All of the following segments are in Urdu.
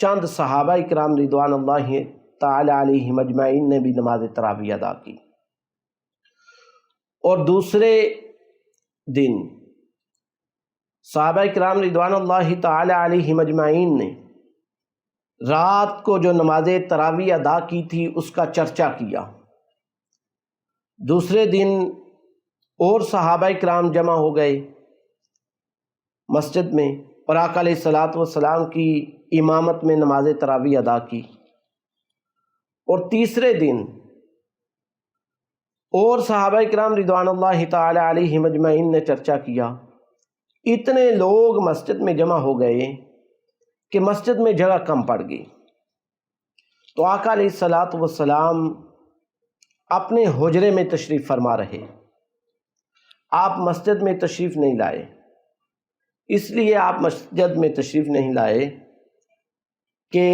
چند صحابہ کرام رضوان اللہ تعالی علیہم اجمعین نے بھی نماز تراویح ادا کی، اور دوسرے دن صحابہ کرام رضوان اللہ تعالی علیہم اجمعین نے رات کو جو نماز تراویح ادا کی تھی اس کا چرچا کیا۔ دوسرے دن اور صحابہ کرام جمع ہو گئے مسجد میں اور آقا علیہ الصلاۃ والسلام کی امامت میں نماز تراویح ادا کی، اور تیسرے دن اور صحابہ کرام رضوان اللہ تعالی علیہم اجمعین نے چرچا کیا۔ اتنے لوگ مسجد میں جمع ہو گئے کہ مسجد میں جگہ کم پڑ گئی، تو آقا علیہ الصلاۃ والسلام اپنے حجرے میں تشریف فرما رہے، آپ مسجد میں تشریف نہیں لائے۔ اس لیے آپ مسجد میں تشریف نہیں لائے کہ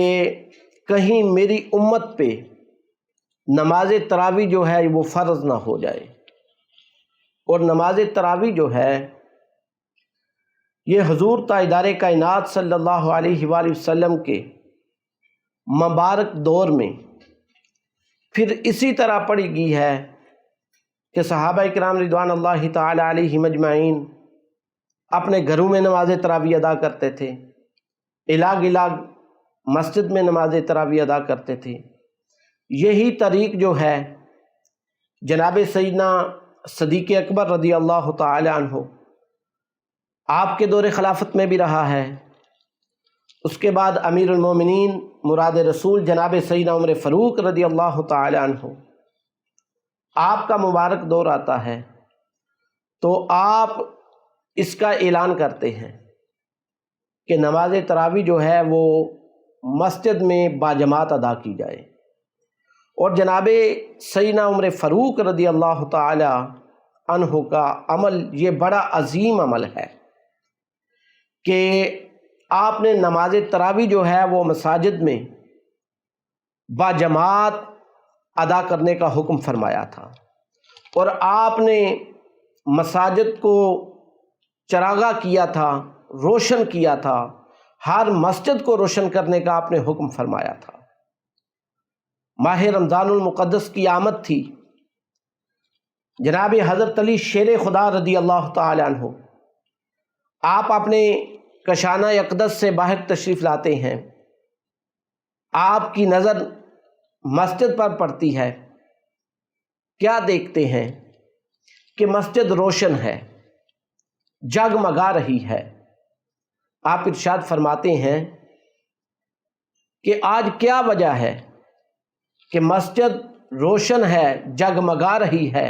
کہیں میری امت پہ نماز تراویح جو ہے وہ فرض نہ ہو جائے، اور نماز تراویح جو ہے یہ حضور تاجدار کائنات صلی اللہ علیہ وآلہ وسلم کے مبارک دور میں پھر اسی طرح پڑھی گئی ہے کہ صحابہ کرام رضوان اللہ تعالی علیہم اجمعین اپنے گھروں میں نماز تراویح ادا کرتے تھے، الگ الگ مسجد میں نماز تراویح ادا کرتے تھے۔ یہی طریق جو ہے جناب سیدنا صدیق اکبر رضی اللہ تعالی عنہ آپ کے دور خلافت میں بھی رہا ہے۔ اس کے بعد امیر المومنین مراد رسول جناب سیدنا عمر فاروق رضی اللہ تعالی عنہ آپ کا مبارک دور آتا ہے، تو آپ اس کا اعلان کرتے ہیں کہ نماز تراویح جو ہے وہ مسجد میں باجماعت ادا کی جائے، اور جناب سیدنا عمر فاروق رضی اللہ تعالی عنہ کا عمل یہ بڑا عظیم عمل ہے کہ آپ نے نماز تراویح جو ہے وہ مساجد میں باجماعت ادا کرنے کا حکم فرمایا تھا، اور آپ نے مساجد کو چراغاں کیا تھا، روشن کیا تھا، ہر مسجد کو روشن کرنے کا آپ نے حکم فرمایا تھا۔ ماہ رمضان المقدس کی آمد تھی، جناب حضرت علی شیر خدا رضی اللہ تعالی عنہ آپ اپنے کشانہ اقدس سے باہر تشریف لاتے ہیں، آپ کی نظر مسجد پر پڑتی ہے، کیا دیکھتے ہیں کہ مسجد روشن ہے، جگمگا رہی ہے۔ آپ ارشاد فرماتے ہیں کہ آج کیا وجہ ہے کہ مسجد روشن ہے، جگمگا رہی ہے؟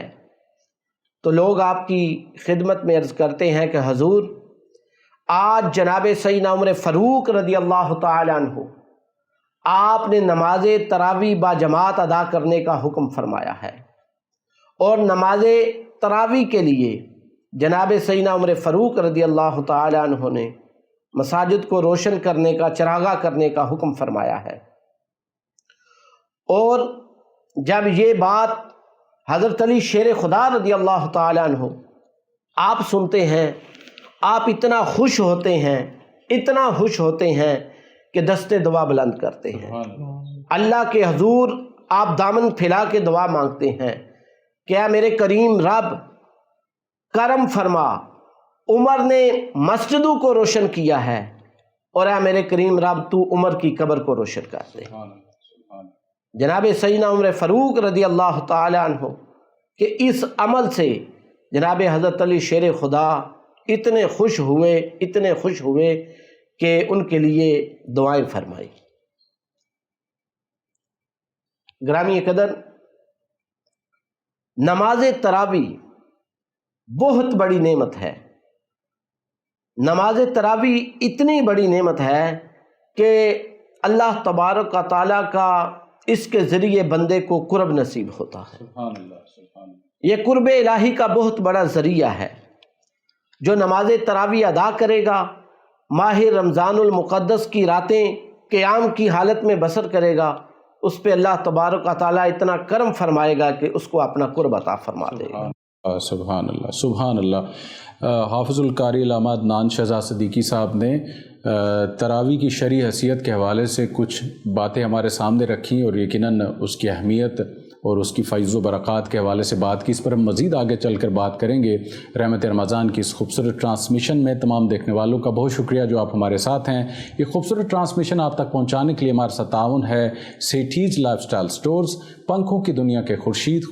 تو لوگ آپ کی خدمت میں عرض کرتے ہیں کہ حضور آج جناب سیدنا عمر فاروق رضی اللہ تعالی عنہ آپ نے نماز تراویح باجماعت ادا کرنے کا حکم فرمایا ہے، اور نماز تراویح کے لیے جناب سیدنا عمر فاروق رضی اللہ تعالی عنہ نے مساجد کو روشن کرنے کا، چراغاں کرنے کا حکم فرمایا ہے۔ اور جب یہ بات حضرت علی شیر خدا رضی اللہ تعالی عنہ آپ سنتے ہیں، آپ اتنا خوش ہوتے ہیں، اتنا خوش ہوتے ہیں کہ دستے دعا بلند کرتے ہیں، اللہ کے حضور آپ دامن پھیلا کے دعا مانگتے ہیں کہ اے میرے کریم رب کرم فرما، عمر نے مسجدوں کو روشن کیا ہے، اور اے میرے کریم رب تو عمر کی قبر کو روشن کر دے۔ جناب سیدنا عمر فاروق رضی اللہ تعالی عنہ کہ اس عمل سے جناب حضرت علی شیر خدا اتنے خوش ہوئے کہ ان کے لیے دعائیں فرمائی۔ گرامی قدر، نماز تراویح بہت بڑی نعمت ہے۔ نماز تراویح اتنی بڑی نعمت ہے کہ اللہ تبارک و تعالیٰ کا اس کے ذریعے بندے کو قرب نصیب ہوتا ہے۔ یہ قرب الہی کا بہت بڑا ذریعہ ہے۔ جو نماز تراویح ادا کرے گا، ماہ رمضان المقدس کی راتیں قیام کی حالت میں بسر کرے گا، اس پہ اللہ تبارک و تعالیٰ اتنا کرم فرمائے گا کہ اس کو اپنا قرب عطا فرما دے گا۔ سبحان اللہ، سبحان اللہ۔ حافظ القاری علامہ عدنان شہزاد صدیقی صاحب نے تراویح کی شرعی حیثیت کے حوالے سے کچھ باتیں ہمارے سامنے رکھیں اور یقیناً اس کی اہمیت اور اس کی فیض و برکات کے حوالے سے بات کی. اس پر ہم مزید آگے چل کر بات کریں گے. رحمت رمضان کی اس خوبصورت ٹرانسمیشن میں تمام دیکھنے والوں کا بہت شکریہ جو آپ ہمارے ساتھ ہیں. یہ خوبصورت ٹرانسمیشن آپ تک پہنچانے کے لیے ہمارے ساتھ تعاون ہے سیٹھیز لائف سٹائل سٹورز، پنکھوں کی دنیا کے Khurshid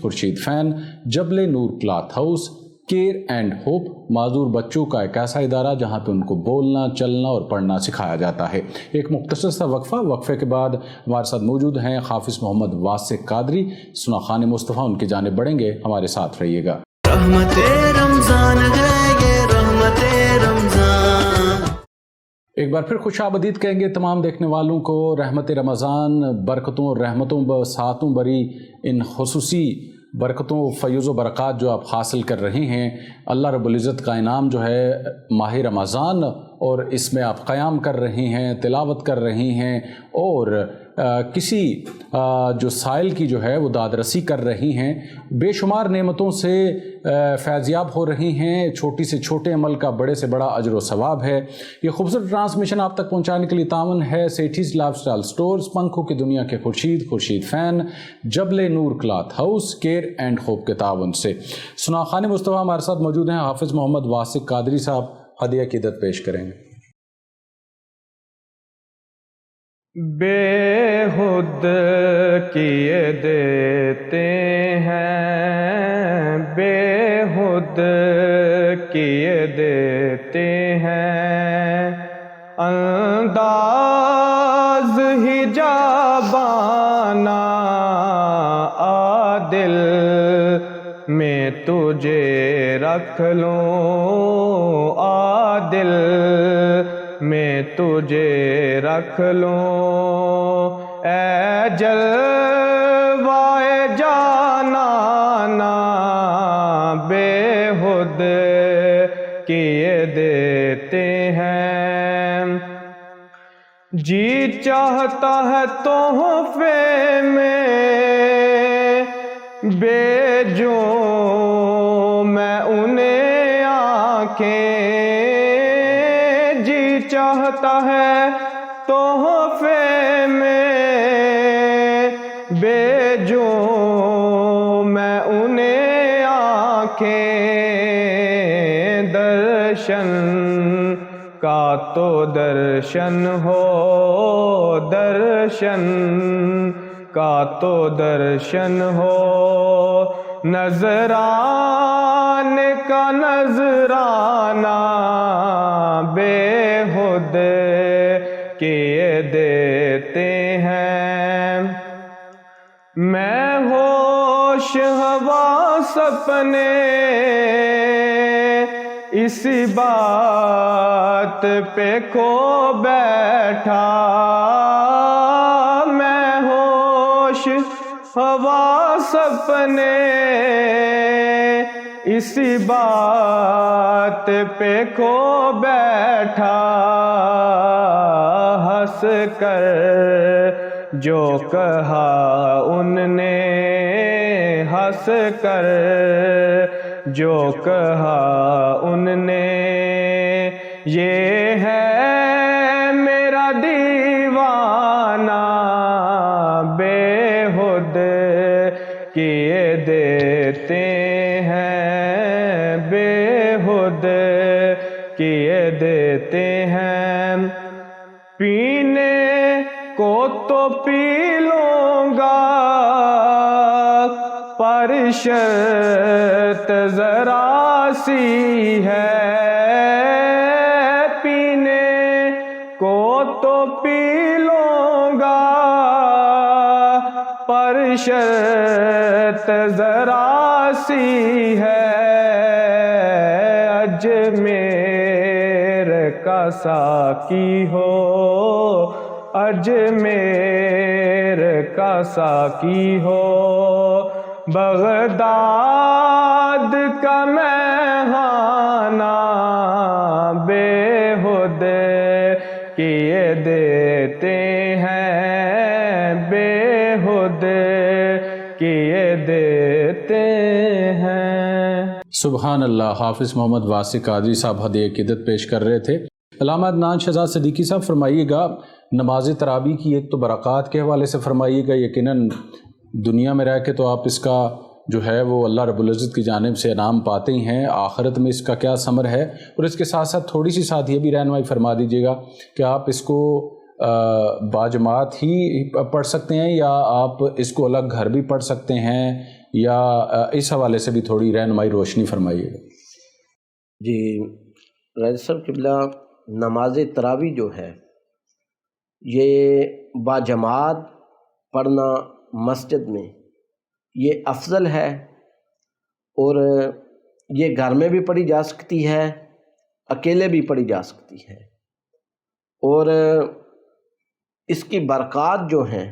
fan, Jabal Noor cloth house, care and hope, معذور بچوں کا ایک ایسا ادارہ جہاں پہ ان کو بولنا، چلنا اور پڑھنا سکھایا جاتا ہے. ایک مختصر سا وقفے کے بعد ہمارے ساتھ موجود ہیں حافظ محمد واسق قادری. سنا خان مصطفیٰ ان کی جانب بڑھیں گے، ہمارے ساتھ رہیے گا. رحمت رمضان ہے یہ رحمت رمضان. ایک بار پھر خوش آمدید کہیں گے تمام دیکھنے والوں کو. رحمت رمضان برکتوں اور رحمتوں ساتوں بری ان خصوصی برکتوں فیض و برکات جو آپ حاصل کر رہے ہیں، اللہ رب العزت کا انعام جو ہے ماہ رمضان، اور اس میں آپ قیام کر رہے ہیں، تلاوت کر رہے ہیں اور کسی جو سائل کی جو ہے وہ داد رسی کر رہی ہیں، بے شمار نعمتوں سے فیضیاب ہو رہی ہیں. چھوٹی سے چھوٹے عمل کا بڑے سے بڑا اجر و ثواب ہے. یہ خوبصورت ٹرانسمیشن آپ تک پہنچانے کے لیے تعاون ہے سیٹھیز لائف سٹائل سٹورز، پنکھوں کی دنیا کے Khurshid fan, Jabal Noor cloth house, care and hope کے تعاون سے. سنا خان مصطفیٰ ہمارے ساتھ موجود ہیں. حافظ محمد واسق قادری صاحب ہدیہ عقیدت پیش کریں گے. بے خود کیے دیتے ہیں، بے خود کیے دیتے ہیں، انداز ہی جابانا عادل میں تجھے رکھ لوں، عادل میں تجھے رکھ لوں، اے جلوائے جانانا بے خود کیے دیتے ہیں. جی چاہتا ہے تحفے میں بھیجوں میں انہیں آنکھیں، چاہتا ہے تحفے میں بھیجوں میں انہیں آنکھیں. درشن کا تو درشن ہو، درشن کا تو درشن ہو، نذرانے کا نذرانہ بے خود کیے دیتے ہیں. میں ہوش حواس اپنے اسی بات پہ کھو بیٹھا، میں ہوش حواس اپنے اسی بات پہ کھو بیٹھا، ہنس کر جو کہا ان نے، ہنس کر جو کہا ان نے، یہ ہے میرا دیوانہ بے خود کیے دیتے ہیں، بے خود کیے دیتے ہیں. پینے کو تو پی لوں گا پر شرط ذرا سی ہے، پینے کو تو پی لوں گا پر شرط ذرا سی ہے. اجمیر کا ساقی ہو، اجمیر کا ساقی ہو، بغداد کا میخانہ بے خود کیے دیتے ہیں، بے خود کیے دیتے ہیں. سبحان اللہ. حافظ محمد واسق قادری صاحب ہدیہ عقیدت پیش کر رہے تھے. علامہ عدنان شہزاد صدیقی صاحب فرمائیے گا، نماز تراویح کی ایک تو برکات کے حوالے سے فرمائیے گا، یقیناً دنیا میں رہ کے تو آپ اس کا جو ہے وہ اللہ رب العزت کی جانب سے انعام پاتے ہی ہیں، آخرت میں اس کا کیا ثمر ہے، اور اس کے ساتھ ساتھ تھوڑی سی ساتھ یہ بھی رہنمائی فرما دیجیے گا کہ آپ اس کو باجماعت ہی پڑھ سکتے ہیں یا آپ اس کو الگ گھر بھی پڑھ سکتے ہیں، یا اس حوالے سے بھی تھوڑی رہنمائی روشنی فرمائیے گا۔ جی راجہ صاحب قبلہ، نماز تراویح جو ہے یہ باجماعت پڑھنا مسجد میں یہ افضل ہے، اور یہ گھر میں بھی پڑھی جا سکتی ہے، اکیلے بھی پڑھی جا سکتی ہے، اور اس کی برکات جو ہیں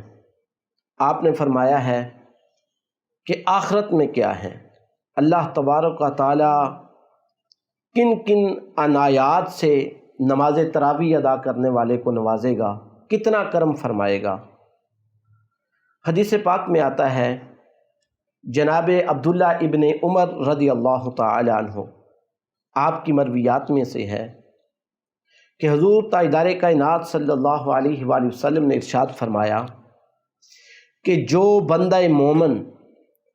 آپ نے فرمایا ہے کہ آخرت میں کیا ہے، اللہ تبارک و تعالی کن کن عنایات سے نماز تراویح ادا کرنے والے کو نوازے گا، کتنا کرم فرمائے گا۔ حدیث پاک میں آتا ہے، جناب عبداللہ ابن عمر رضی اللہ تعالی عنہ آپ کی مرویات میں سے ہے کہ حضور تاجدار کائنات صلی اللہ علیہ وآلہ وسلم نے ارشاد فرمایا کہ جو بندہ مومن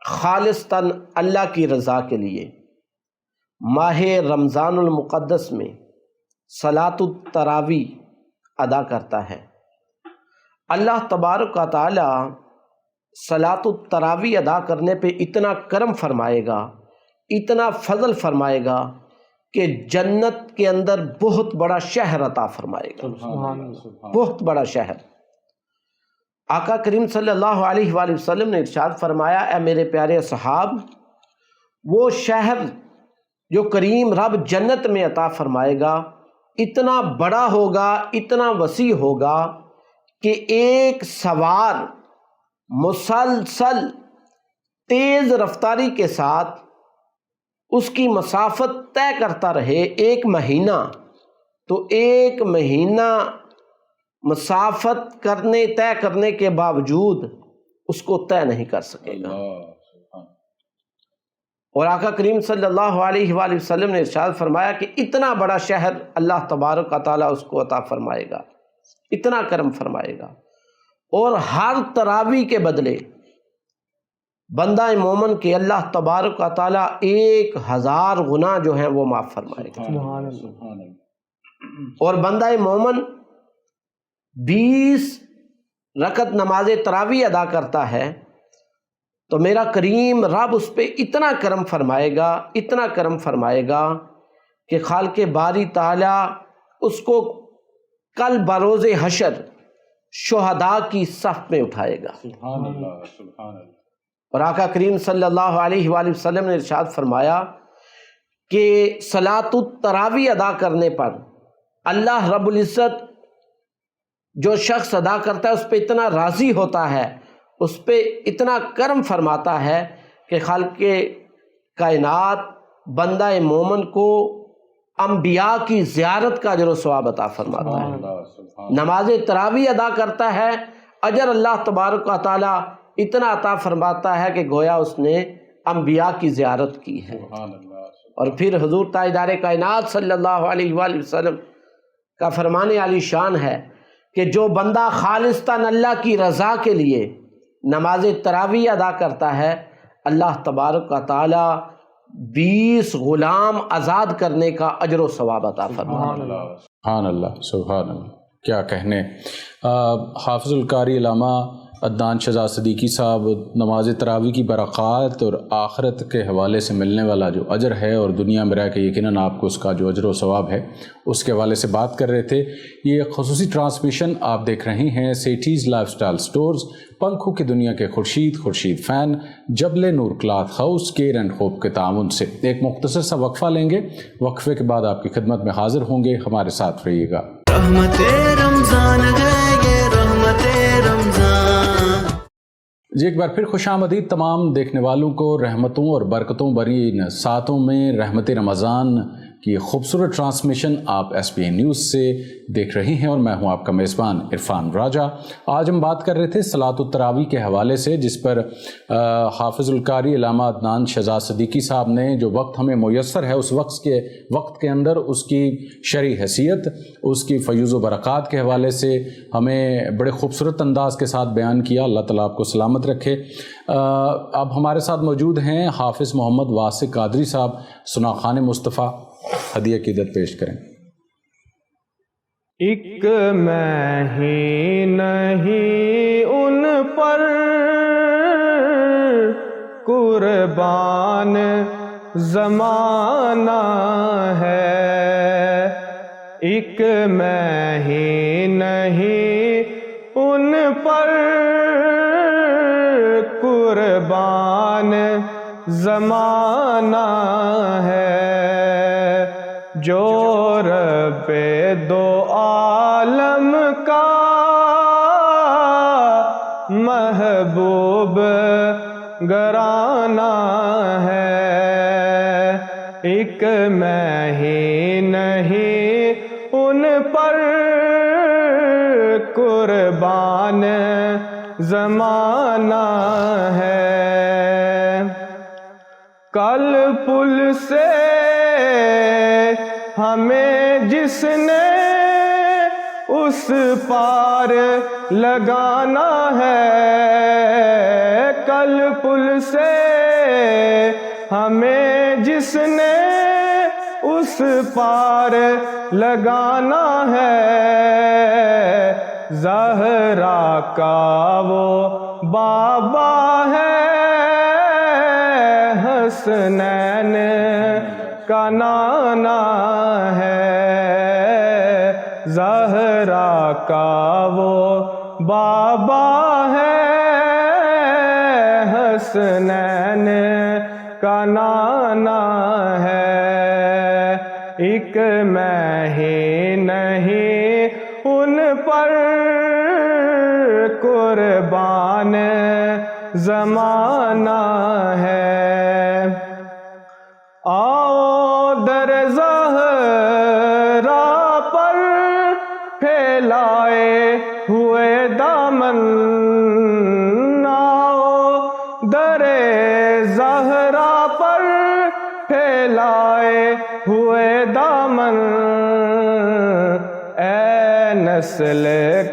خالصتاً اللہ کی رضا کے لیے ماہ رمضان المقدس میں صلاۃ التراویح ادا کرتا ہے، اللہ تبارک و تعالی صلاۃ التراویح ادا کرنے پہ اتنا کرم فرمائے گا، اتنا فضل فرمائے گا کہ جنت کے اندر بہت بڑا شہر عطا فرمائے گا، بہت بڑا شہر۔ آقا کریم صلی اللہ علیہ وآلہ وسلم نے ارشاد فرمایا، اے میرے پیارے صحاب، وہ شہر جو کریم رب جنت میں عطا فرمائے گا اتنا بڑا ہوگا، اتنا وسیع ہوگا کہ ایک سوار مسلسل تیز رفتاری کے ساتھ اس کی مسافت طے کرتا رہے ایک مہینہ، تو ایک مہینہ مسافت طے کرنے کے باوجود اس کو طے نہیں کر سکے گا۔ اور آقا کریم صلی اللہ علیہ وآلہ وسلم نے ارشاد فرمایا کہ اتنا بڑا شہر اللہ تبارک و تعالیٰ اس کو عطا فرمائے گا، اتنا کرم فرمائے گا، اور ہر تراویح کے بدلے بندہ مومن کے اللہ تبارک و تعالیٰ 1000 گناہ جو ہیں وہ معاف فرمائے گا، اور بندہ مومن 20 رکعت نماز تراویح ادا کرتا ہے تو میرا کریم رب اس پہ اتنا کرم فرمائے گا، اتنا کرم فرمائے گا کہ خالق باری تعالیٰ اس کو کل بروز حشر شہداء کی صف میں اٹھائے گا۔ سبحان اللہ، سبحان اللہ۔ اور آقا کریم صلی اللہ علیہ وآلہ وسلم نے ارشاد فرمایا کہ صلاۃ التراویح ادا کرنے پر اللہ رب العزت جو شخص ادا کرتا ہے اس پہ اتنا راضی ہوتا ہے، اس پہ اتنا کرم فرماتا ہے کہ خالق کائنات بندہ مومن کو انبیاء کی زیارت کا اجر و ثواب عطا فرماتا ہے۔ نماز تراویح ادا کرتا ہے، اجر اللہ تبارک و تعالیٰ اتنا عطا فرماتا ہے کہ گویا اس نے انبیاء کی زیارت کی ہے۔ اور پھر حضور تاجدار کائنات صلی اللہ علیہ وآلہ وسلم کا فرمان عالی شان ہے کہ جو بندہ خالصتاً اللہ کی رضا کے لیے نماز تراویح ادا کرتا ہے، اللہ تبارک و تعالیٰ 20 غلام آزاد کرنے کا اجر و ثواب عطا فرماتا ہے۔ سبحان اللہ، سبحان اللہ، کیا کہنے۔ حافظ القاری علامہ عدنان شہزاد صدیقی صاحب نماز تراویح کی برکات اور آخرت کے حوالے سے ملنے والا جو اجر ہے، اور دنیا میں رہ کے یقیناً آپ کو اس کا جو اجر و ثواب ہے اس کے حوالے سے بات کر رہے تھے۔ یہ خصوصی ٹرانسمیشن آپ دیکھ رہے ہیں سیٹیز لائف سٹائل سٹورز، پنکھوں کی دنیا کے Khurshid fan, Jabal Noor cloth house, care and hope کے تعاون سے۔ ایک مختصر سا وقفہ لیں گے، وقفے کے بعد آپ کی خدمت میں حاضر ہوں گے، ہمارے ساتھ رہیے گا۔ رحمت رمضان ہے یہ رحمت رمضان۔ جی ایک بار پھر خوش آمدید تمام دیکھنے والوں کو۔ رحمتوں اور برکتوں بھری ان ساتوں میں رحمت رمضان کہ یہ خوبصورت ٹرانسمیشن آپ SBA نیوز سے دیکھ رہے ہیں اور میں ہوں آپ کا میزبان عرفان راجہ۔ آج ہم بات کر رہے تھے صلاۃ التراویح کے حوالے سے، جس پر حافظ القاری علامہ عدنان شہزاد صدیقی صاحب نے جو وقت ہمیں میسر ہے اس وقت کے اندر اس کی شرعی حیثیت، اس کی فیوز و برکات کے حوالے سے ہمیں بڑے خوبصورت انداز کے ساتھ بیان کیا۔ اللہ تعالیٰ آپ کو سلامت رکھے۔ اب ہمارے ساتھ موجود ہیں حافظ محمد واسع قادری صاحب، ثناخوان مصطفیٰ، ہدیہ عقیدت پیش کریں۔ ایک میں ہی نہیں ان پر قربان زمانہ ہے، ایک میں ہی نہیں ان پر قربان زمانہ ہے، جو رب دو عالم کا محبوب گرانا ہے، ایک میں ہی نہیں ان پر قربان زمانہ ہے، کل پل سے ہمیں جس نے اس پار لگانا ہے، کل پل سے ہمیں جس نے اس پار لگانا ہے، زہرا کا وہ بابا ہے، حسنین کا نانا ہے، زہرا کا وہ بابا ہے، حسنین کا نانا ہے، ایک میں ہی نہیں ان پر قربان زمانہ ہے، آؤ در زہرا پر پھیلائے ہوئے دامن، آؤ در زہرا پر پھیلائے ہوئے دامن، اے نسل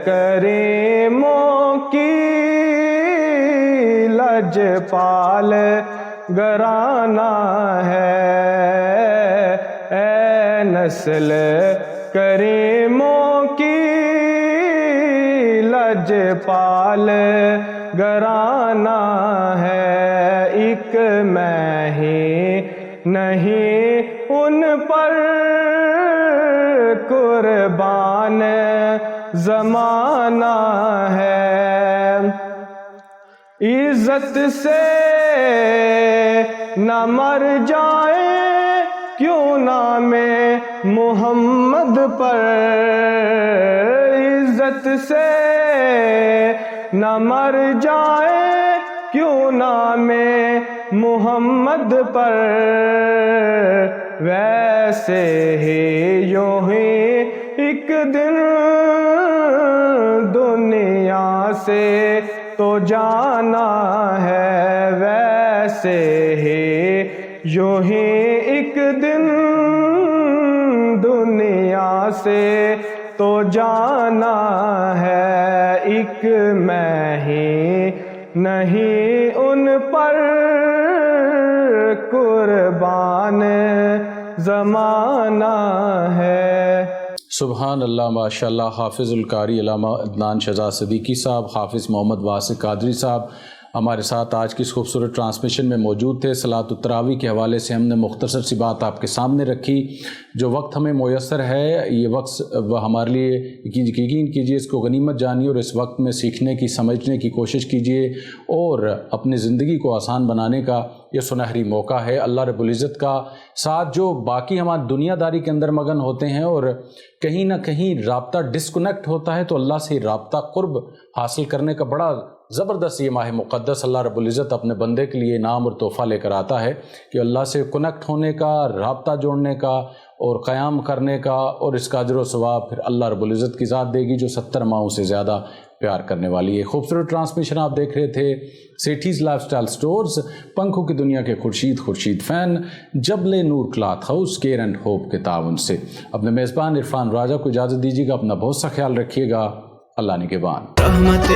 کریموں کی لجپال گرانا ہے، اے نسل کریموں کی لجپال گرانا ہے، ایک میں ہی نہیں ان پر قربان زمانہ ہے، عزت سے نہ مر جائیں کیوں نام محمد پر، عزت سے نہ مر جائیں کیوں نام محمد پر، ویسے ہی یوں ہی ایک دن دنیا سے تو جانا ہے، ویسے ہی یوں ہی ایک دن دنیا سے تو جانا ہے، ایک میں ہی نہیں ان پر قربان زمانہ ہے۔ سبحان اللہ، ماشاء اللہ۔ حافظ القاری علامہ عدنان شہزاد صدیقی صاحب، حافظ محمد واسع قادری صاحب ہمارے ساتھ آج کی اس خوبصورت ٹرانسمیشن میں موجود تھے۔ صلاۃ التراویح کے حوالے سے ہم نے مختصر سی بات آپ کے سامنے رکھی۔ جو وقت ہمیں میسر ہے، یہ وقت ہمارے لیے یقین کیجیے، اس کو غنیمت جانیے اور اس وقت میں سیکھنے کی، سمجھنے کی کوشش کیجیے اور اپنی زندگی کو آسان بنانے کا یہ سنہری موقع ہے۔ اللہ رب العزت کا ساتھ جو باقی ہماری دنیا داری کے اندر مگن ہوتے ہیں اور کہیں نہ کہیں رابطہ ڈسکنیکٹ ہوتا ہے، تو اللہ سے رابطہ قرب حاصل کرنے کا بڑا زبردست یہ ماہ مقدس اللہ رب العزت اپنے بندے کے لیے انعام اور تحفہ لے کر آتا ہے کہ اللہ سے کنیکٹ ہونے کا، رابطہ جوڑنے کا اور قیام کرنے کا، اور اس کا اجر و ثواب پھر اللہ رب العزت کی ذات دے گی جو 70 ماہوں سے زیادہ پیار کرنے والی ہے۔ خوبصورت ٹرانسمیشن آپ دیکھ رہے تھے سیٹھیز لائف سٹائل سٹورز، پنکھوں کی دنیا کے Khurshid fan, Jabal Noor cloth house, care and hope کے تعاون سے۔ اپنے میزبان عرفان راجہ کو اجازت دیجیے گا، اپنا بہت سا خیال رکھیے گا، اللہ نگہبان۔ رحمت